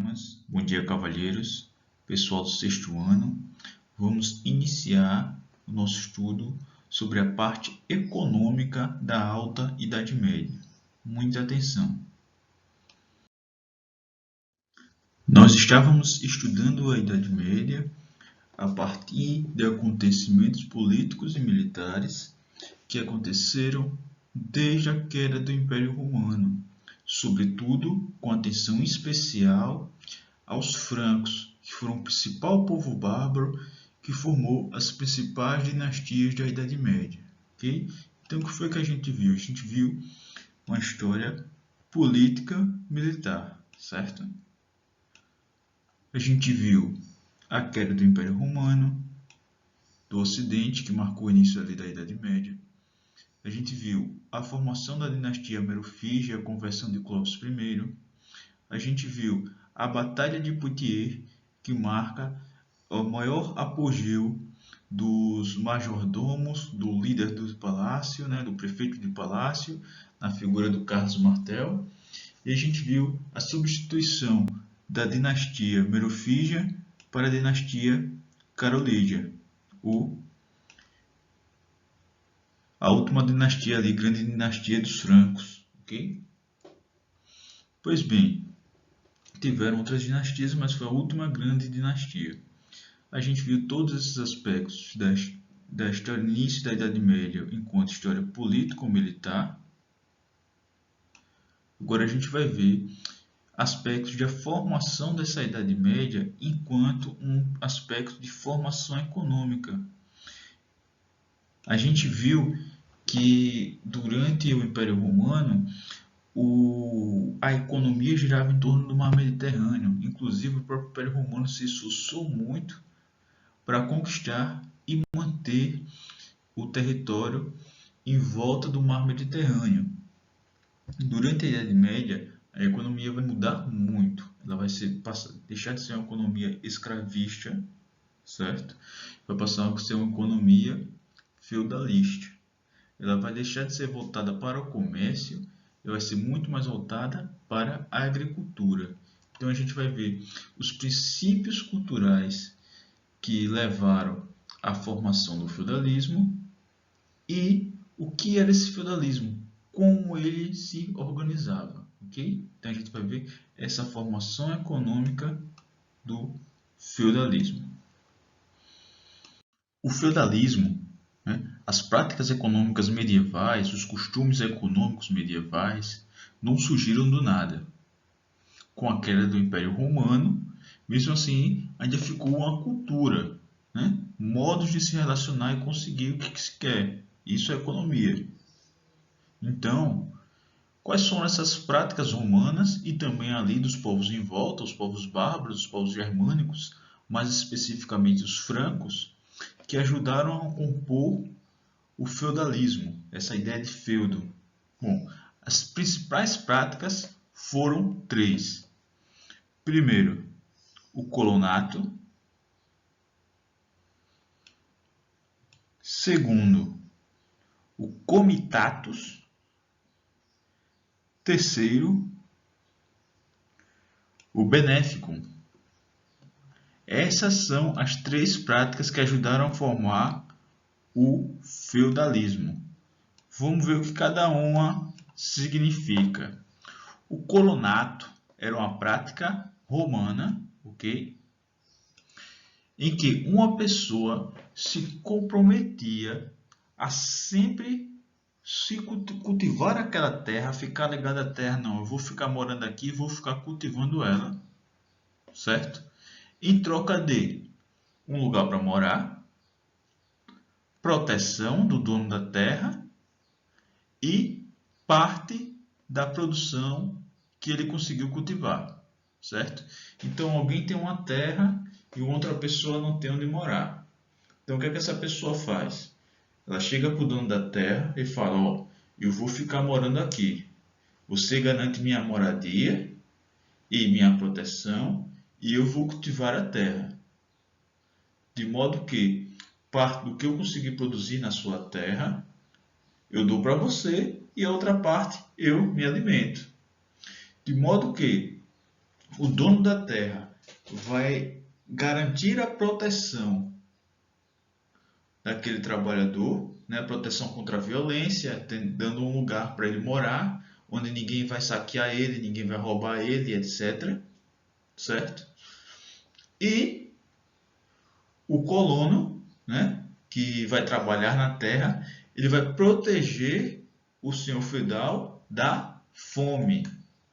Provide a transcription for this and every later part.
damas, bom dia, cavalheiros, pessoal do sexto ano. Vamos iniciar o nosso estudo sobre a parte econômica da Alta Idade Média. Muita atenção! Nós estávamos estudando a Idade Média a partir de acontecimentos políticos e militares que aconteceram desde a queda do Império Romano, sobretudo com atenção especial aos francos, que foram o principal povo bárbaro que formou as principais dinastias da Idade Média. Okay? Então, o que foi que a gente viu? A gente viu uma história política militar, certo? A gente viu a queda do Império Romano, do Ocidente, que marcou o início ali da Idade Média. A gente viu a formação da dinastia Merovíngia e a conversão de Clovis I. A gente viu a Batalha de Poitiers, que marca o maior apogeu dos majordomos, do líder do palácio, do prefeito de palácio, na figura do Carlos Martel. E a gente viu a substituição da dinastia Merovíngia para a dinastia Carolíngia, a última dinastia ali, grande dinastia dos francos, ok? Pois bem, tiveram outras dinastias, mas foi a última grande dinastia. A gente viu todos esses aspectos da história início da Idade Média enquanto história político-militar. Agora a gente vai ver aspectos da formação dessa Idade Média enquanto um aspecto de formação econômica. A gente viu que durante o Império Romano a economia girava em torno do Mar Mediterrâneo. Inclusive, o próprio Império Romano se esforçou muito para conquistar e manter o território em volta do Mar Mediterrâneo. Durante a Idade Média, a economia vai mudar muito. Ela vai deixar de ser uma economia escravista, certo? Vai passar a ser uma economia feudalista. Ela vai deixar de ser voltada para o comércio e vai ser muito mais voltada para a agricultura. Então a gente vai ver os princípios culturais que levaram à formação do feudalismo e o que era esse feudalismo, como ele se organizava, ok? Então a gente vai ver essa formação econômica do feudalismo. O feudalismo, as práticas econômicas medievais, os costumes econômicos medievais não surgiram do nada. Com a queda do Império Romano, mesmo assim, ainda ficou uma cultura, modos de se relacionar e conseguir o que se quer. Isso é economia. Então, quais são essas práticas romanas e também ali dos povos em volta, os povos bárbaros, os povos germânicos, mais especificamente os francos, que ajudaram a compor o feudalismo, essa ideia de feudo? Bom, as principais práticas foram três. Primeiro, o colonato. Segundo, o comitatus. Terceiro, o beneficum. Essas são as três práticas que ajudaram a formar o feudalismo. Vamos ver o que cada uma significa. O colonato era uma prática romana, ok? Em que uma pessoa se comprometia a sempre se cultivar aquela terra, ficar ligado à terra. Não, eu vou ficar morando aqui e vou ficar cultivando ela, certo? Em troca de um lugar para morar, proteção do dono da terra e parte da produção que ele conseguiu cultivar, certo? Então, alguém tem uma terra e outra pessoa não tem onde morar. Então, o que é que essa pessoa faz? Ela chega para o dono da terra e fala: eu vou ficar morando aqui. Você garante minha moradia e minha proteção e eu vou cultivar a terra. De modo que parte do que eu conseguir produzir na sua terra, eu dou para você e a outra parte eu me alimento. De modo que o dono da terra vai garantir a proteção daquele trabalhador, né? Proteção contra a violência, dando um lugar para ele morar, onde ninguém vai saquear ele, ninguém vai roubar ele, etc. Certo? E o colono, né, que vai trabalhar na terra, ele vai proteger o senhor feudal da fome,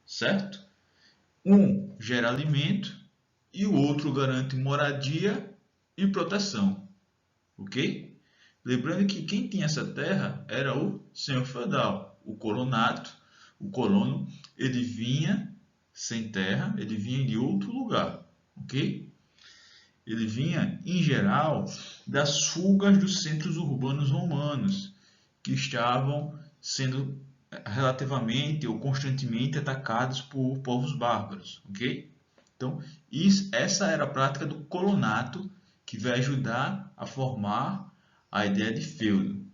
certo? Um gera alimento e o outro garante moradia e proteção, ok? Lembrando que quem tinha essa terra era o senhor feudal, o colonato, o colono, ele vinha sem terra, ele vinha de outro lugar, ok? Ele vinha, em geral, das fugas dos centros urbanos romanos, que estavam sendo relativamente ou constantemente atacados por povos bárbaros, ok? Então, essa era a prática do colonato, que vai ajudar a formar a ideia de feudo.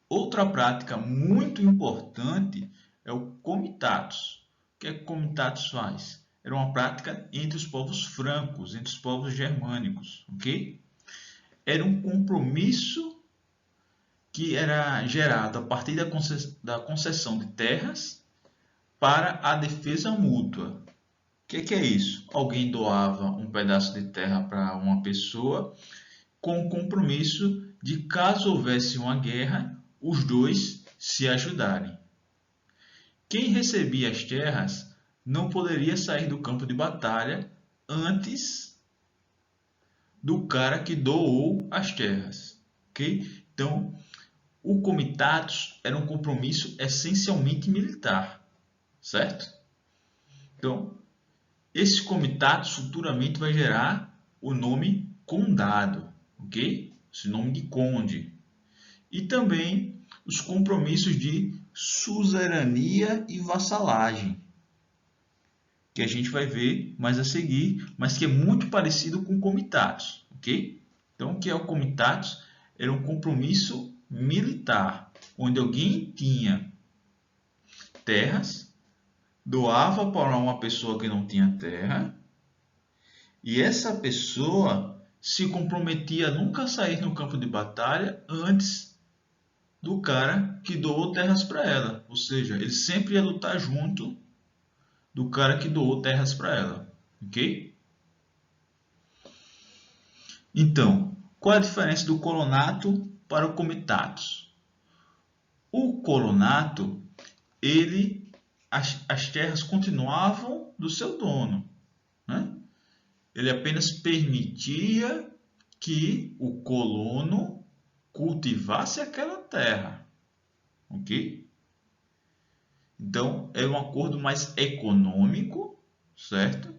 Outra prática muito importante é o comitatus. O que é que o comitatus faz? Era uma prática entre os povos francos, entre os povos germânicos, ok? Era um compromisso que era gerado a partir da concessão de terras para a defesa mútua. O que é isso? Alguém doava um pedaço de terra para uma pessoa com o compromisso de, caso houvesse uma guerra, os dois se ajudarem. Quem recebia as terras não poderia sair do campo de batalha antes do cara que doou as terras, ok? Então, o comitatus era um compromisso essencialmente militar, certo? Então, esse comitatus futuramente vai gerar o nome condado, ok? Esse nome de conde. E também os compromissos de suzerania e vassalagem, que a gente vai ver mais a seguir, mas que é muito parecido com o comitatus, ok? Então, o que é o comitatus? Era um compromisso militar, onde alguém tinha terras, doava para uma pessoa que não tinha terra, e essa pessoa se comprometia a nunca sair no campo de batalha antes do cara que doou terras para ela. Ou seja, ele sempre ia lutar junto do cara que doou terras para ela, ok? Então, qual é a diferença do colonato para o comitatus? O colonato, as terras continuavam do seu dono, né? Ele apenas permitia que o colono cultivasse aquela terra, ok? Então, é um acordo mais econômico, certo?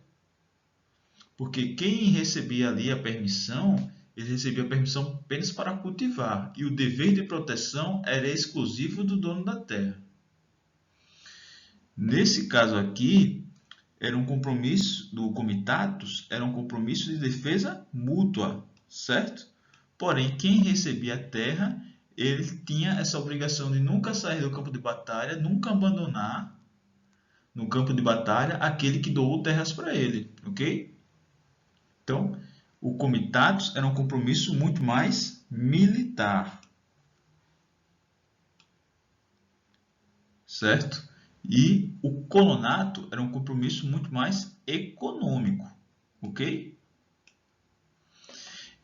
Porque quem recebia ali a permissão, ele recebia a permissão apenas para cultivar, e o dever de proteção era exclusivo do dono da terra. Nesse caso aqui, era um compromisso do comitatus, era um compromisso de defesa mútua, certo? Porém, quem recebia a terra, ele tinha essa obrigação de nunca sair do campo de batalha, nunca abandonar no campo de batalha aquele que doou terras para ele, ok? Então, o comitatus era um compromisso muito mais militar, certo? E o colonato era um compromisso muito mais econômico, ok?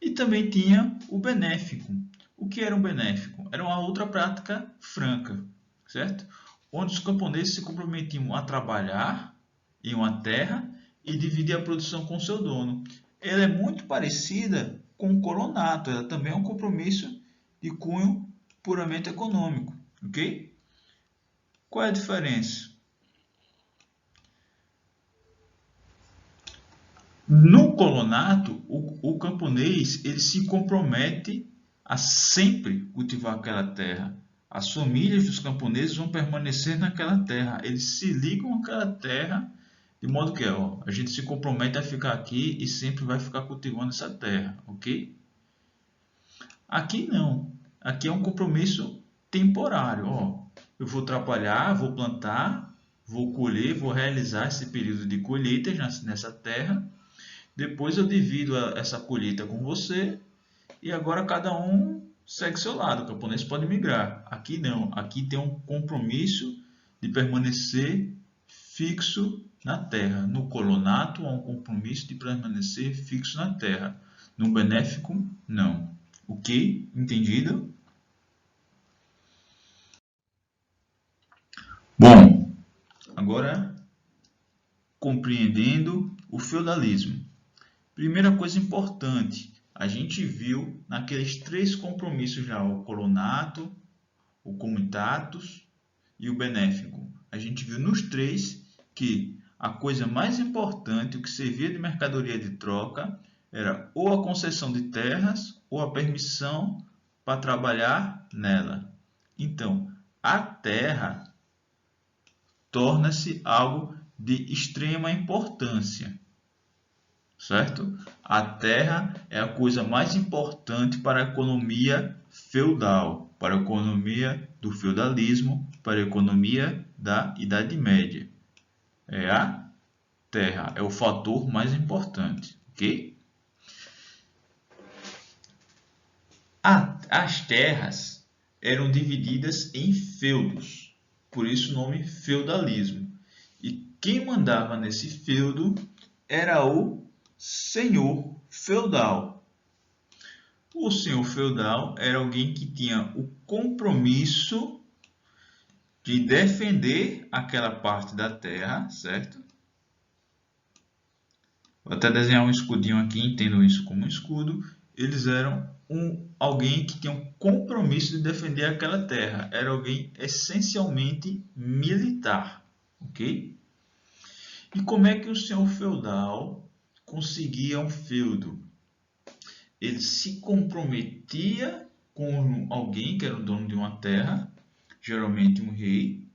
E também tinha o benéfico. O que era um benéfico? Era uma outra prática franca, certo? Onde os camponeses se comprometiam a trabalhar em uma terra e dividir a produção com seu dono. Ela é muito parecida com o colonato, ela também é um compromisso de cunho puramente econômico, ok? Qual é a diferença? No colonato, o camponês ele se compromete a sempre cultivar aquela terra. As famílias dos camponeses vão permanecer naquela terra. Eles se ligam àquela terra de modo que a gente se compromete a ficar aqui e sempre vai ficar cultivando essa terra, ok? Aqui não. Aqui é um compromisso temporário. Eu vou trabalhar, vou plantar, vou colher, vou realizar esse período de colheita nessa terra. Depois eu divido essa colheita com você e agora cada um segue seu lado. O camponês pode migrar. Aqui não. Aqui tem um compromisso de permanecer fixo na terra. No colonato há um compromisso de permanecer fixo na terra. No benéfico, não. Ok? Entendido? Bom, agora compreendendo o feudalismo. Primeira coisa importante, a gente viu naqueles 3 compromissos já, o colonato, o comitatus e o benéfico. A gente viu nos 3 que a coisa mais importante, o que servia de mercadoria de troca, era ou a concessão de terras ou a permissão para trabalhar nela. Então, a terra torna-se algo de extrema importância, certo? A terra é a coisa mais importante para a economia feudal, para a economia do feudalismo, para a economia da Idade Média. É a terra, é o fator mais importante, ok? As terras eram divididas em feudos, por isso o nome feudalismo. E quem mandava nesse feudo era o senhor feudal. O senhor feudal era alguém que tinha o compromisso de defender aquela parte da terra, certo? Vou até desenhar um escudinho aqui, entendo isso como um escudo. Eles eram alguém que tinha um compromisso de defender aquela terra. Era alguém essencialmente militar, ok? E como é que o senhor feudal conseguia um feudo? Ele se comprometia com alguém que era o dono de uma terra, geralmente um rei,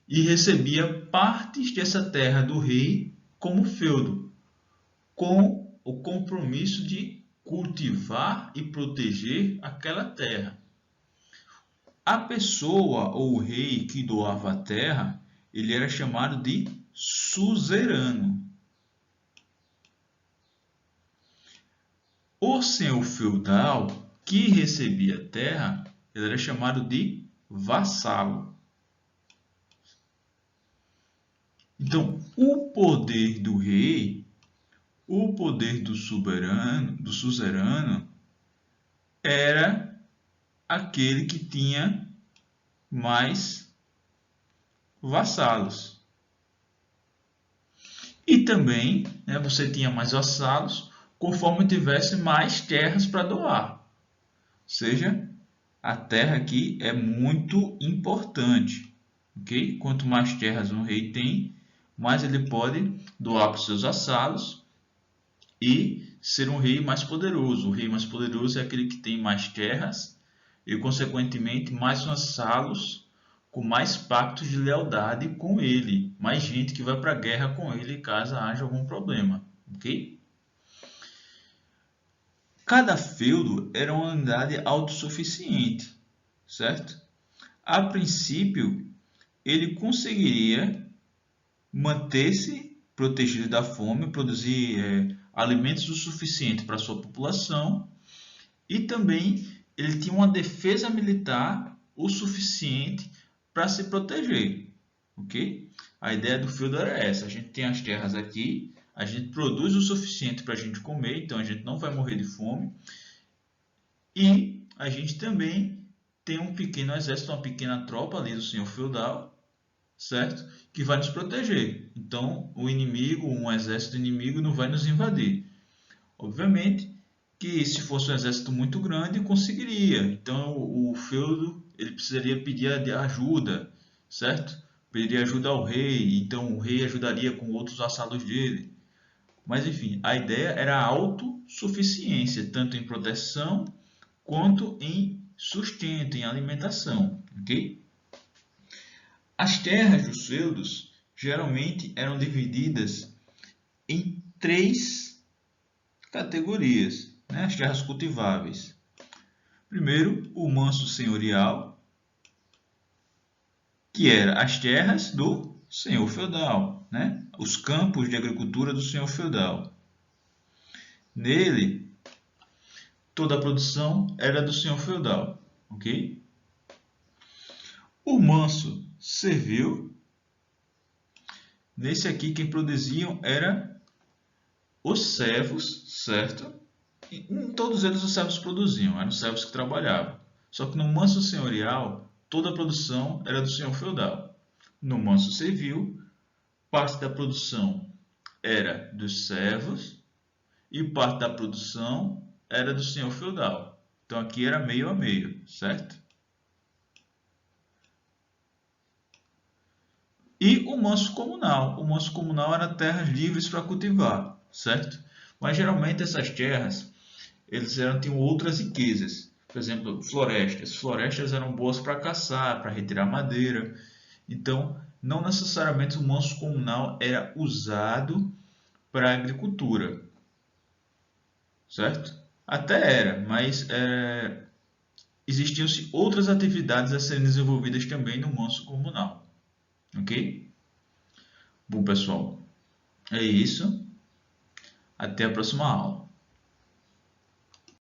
e recebia partes dessa terra do rei como feudo, com o compromisso de cultivar e proteger aquela terra. A pessoa ou o rei que doava a terra, ele era chamado de suzerano. O senhor feudal que recebia a terra, ele era chamado de vassalo. Então, o poder do rei, o poder do suzerano, era aquele que tinha mais vassalos. E também, você tinha mais vassalos conforme tivesse mais terras para doar. Ou seja, a terra aqui é muito importante. Okay? Quanto mais terras um rei tem, mais ele pode doar para os seus vassalos e ser um rei mais poderoso. O rei mais poderoso é aquele que tem mais terras e, consequentemente, mais vassalos com mais pactos de lealdade com ele. Mais gente que vai para a guerra com ele caso haja algum problema. Ok? Cada feudo era uma unidade autossuficiente, certo? A princípio, ele conseguiria manter-se protegido da fome, produzir alimentos o suficiente para a sua população e também ele tinha uma defesa militar o suficiente para se proteger, ok? A ideia do feudo era essa, a gente tem as terras aqui, a gente produz o suficiente para a gente comer, então a gente não vai morrer de fome e a gente também tem um pequeno exército, uma pequena tropa ali do senhor feudal, certo? Que vai nos proteger. Então, o inimigo, um exército inimigo não vai nos invadir. Obviamente que se fosse um exército muito grande, conseguiria. Então, o feudo ele precisaria pedir ajuda, certo? Pediria ajuda ao rei, então o rei ajudaria com outros vassalos dele. Mas, enfim, a ideia era a autossuficiência, tanto em proteção quanto em sustento, em alimentação, ok? As terras dos feudos geralmente eram divididas em 3 categorias, as terras cultiváveis. Primeiro, o manso senhorial, que era as terras do senhor feudal, né? Os campos de agricultura do senhor feudal. Nele, toda a produção era do senhor feudal, ok? O manso servil, nesse aqui quem produziam era os servos, certo? E em todos eles os servos produziam, eram os servos que trabalhavam. Só que no manso senhorial, toda a produção era do senhor feudal. No manso servil, parte da produção era dos servos e parte da produção era do senhor feudal. Então aqui era meio a meio, certo? E o manso comunal. O manso comunal era terras livres para cultivar, certo? Mas geralmente essas terras tinham outras riquezas. Por exemplo, florestas. Florestas eram boas para caçar, para retirar madeira. Então, não necessariamente o manso comunal era usado para a agricultura, certo? Até era, mas existiam-se outras atividades a serem desenvolvidas também no manso comunal, ok? Bom, pessoal, é isso. Até a próxima aula.